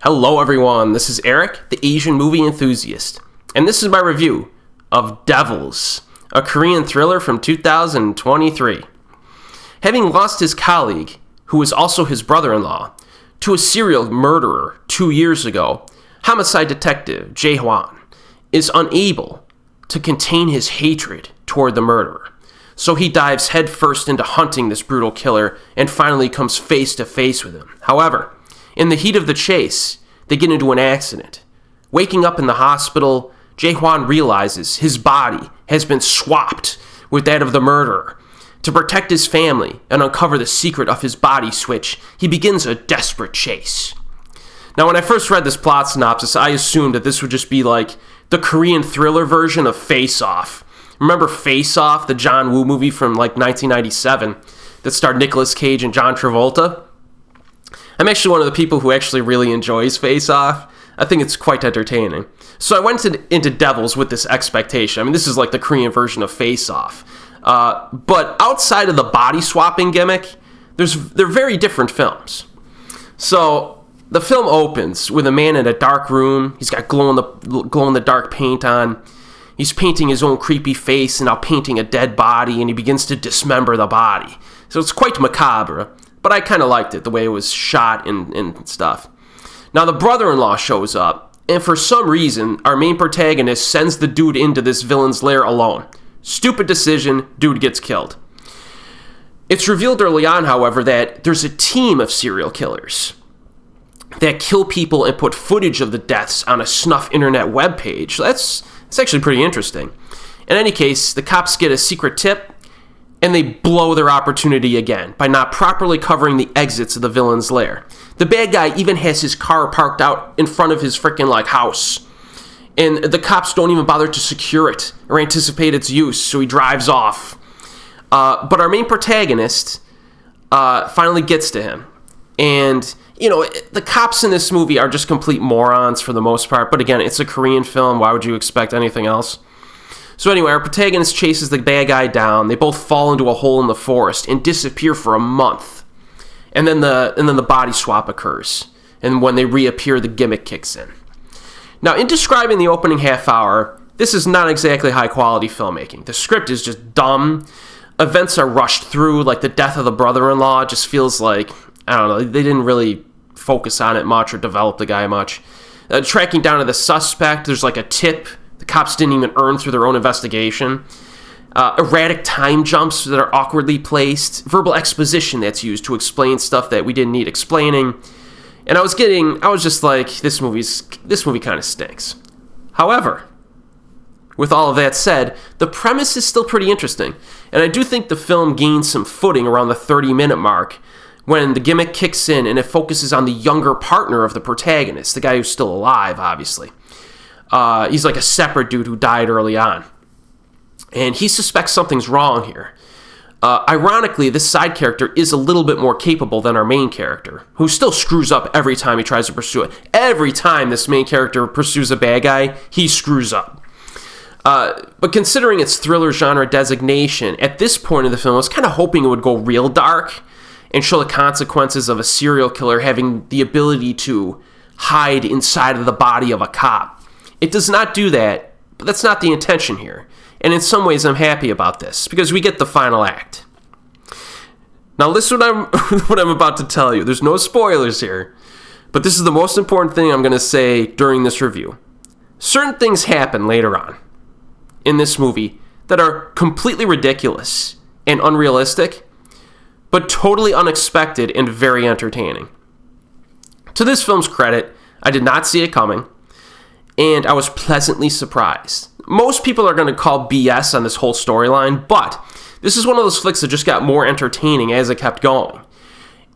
Hello everyone, this is Erik, the Asian movie enthusiast, and this is my review of Devils, a Korean thriller from 2023. Having lost his colleague, who was also his brother-in-law, to a serial murderer 2 years ago, homicide detective Jae Hwan is unable to contain his hatred toward the murderer. So he dives headfirst into hunting this brutal killer and finally comes face to face with him. However, in the heat of the chase, they get into an accident. Waking up in the hospital, Jae Hwan realizes his body has been swapped with that of the murderer. To protect his family and uncover the secret of his body switch, he begins a desperate chase. Now, when I first read this plot synopsis, I assumed that this would just be like the Korean thriller version of Face Off. Remember Face Off, the John Woo movie from like 1997 that starred Nicolas Cage and John Travolta? I'm actually one of the people who actually really enjoys Face Off. I think it's quite entertaining. So I went into Devils with this expectation. I mean, this is like the Korean version of Face Off. But outside of the body swapping gimmick, they're very different films. So the film opens with a man in a dark room. He's got glow in the dark paint on. He's painting his own creepy face and now painting a dead body, and he begins to dismember the body. So it's quite macabre, but I kind of liked it, the way it was shot and stuff. Now the brother-in-law shows up, and for some reason, our main protagonist sends the dude into this villain's lair alone. Stupid decision, dude gets killed. It's revealed early on, however, that there's a team of serial killers that kill people and put footage of the deaths on a snuff internet webpage. That's actually pretty interesting. In any case, the cops get a secret tip, and they blow their opportunity again by not properly covering the exits of the villain's lair. The bad guy even has his car parked out in front of his freaking house, and the cops don't even bother to secure it or anticipate its use, so he drives off. But our main protagonist finally gets to him, and the cops in this movie are just complete morons for the most part. But again, it's a Korean film. Why would you expect anything else? So anyway, our protagonist chases the bad guy down. They both fall into a hole in the forest and disappear for a month. And then the body swap occurs. And when they reappear, the gimmick kicks in. Now, in describing the opening half hour, this is not exactly high-quality filmmaking. The script is just dumb. Events are rushed through, like the death of the brother-in-law just feels like, I don't know, they didn't really focus on it much or develop the guy much. Tracking down to the suspect, there's like a tip the cops didn't even earn through their own investigation. Erratic time jumps that are awkwardly placed. Verbal exposition that's used to explain stuff that we didn't need explaining. And I was just like, this movie kind of stinks. However, with all of that said, the premise is still pretty interesting. And I do think the film gains some footing around the 30-minute mark when the gimmick kicks in and it focuses on the younger partner of the protagonist, the guy who's still alive, obviously. He's like a separate dude who died early on. And he suspects something's wrong here. Ironically, this side character is a little bit more capable than our main character, who still screws up every time he tries to pursue it. Every time this main character pursues a bad guy, he screws up. But considering its thriller genre designation, at this point in the film, I was kind of hoping it would go real dark and show the consequences of a serial killer having the ability to hide inside of the body of a cop. It does not do that, but that's not the intention here. And in some ways, I'm happy about this, because we get the final act. Now, listen what I'm about to tell you. There's no spoilers here, but this is the most important thing I'm going to say during this review. Certain things happen later on in this movie that are completely ridiculous and unrealistic, but totally unexpected and very entertaining. To this film's credit, I did not see it coming, and I was pleasantly surprised. Most people are going to call BS on this whole storyline, but this is one of those flicks that just got more entertaining as it kept going.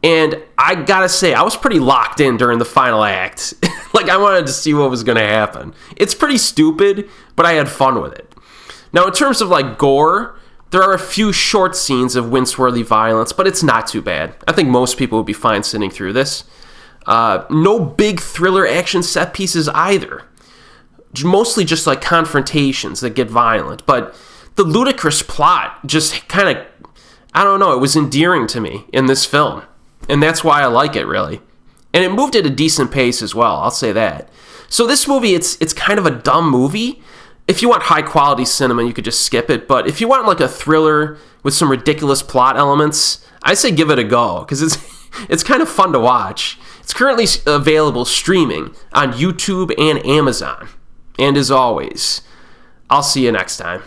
And I gotta say, I was pretty locked in during the final act. I wanted to see what was going to happen. It's pretty stupid, but I had fun with it. Now, in terms of gore, there are a few short scenes of wince-worthy violence, but it's not too bad. I think most people would be fine sitting through this. No big thriller action set pieces either. Mostly just confrontations that get violent, but the ludicrous plot just kind of, I don't know, it was endearing to me in this film, and that's why I like it, really. And it moved at a decent pace as well, I'll say that. So this movie, it's kind of a dumb movie. If you want high quality cinema, you could just skip it. But if you want like a thriller with some ridiculous plot elements, I say give it a go, because it's kind of fun to watch. It's currently available streaming on YouTube and Amazon. And as always, I'll see you next time.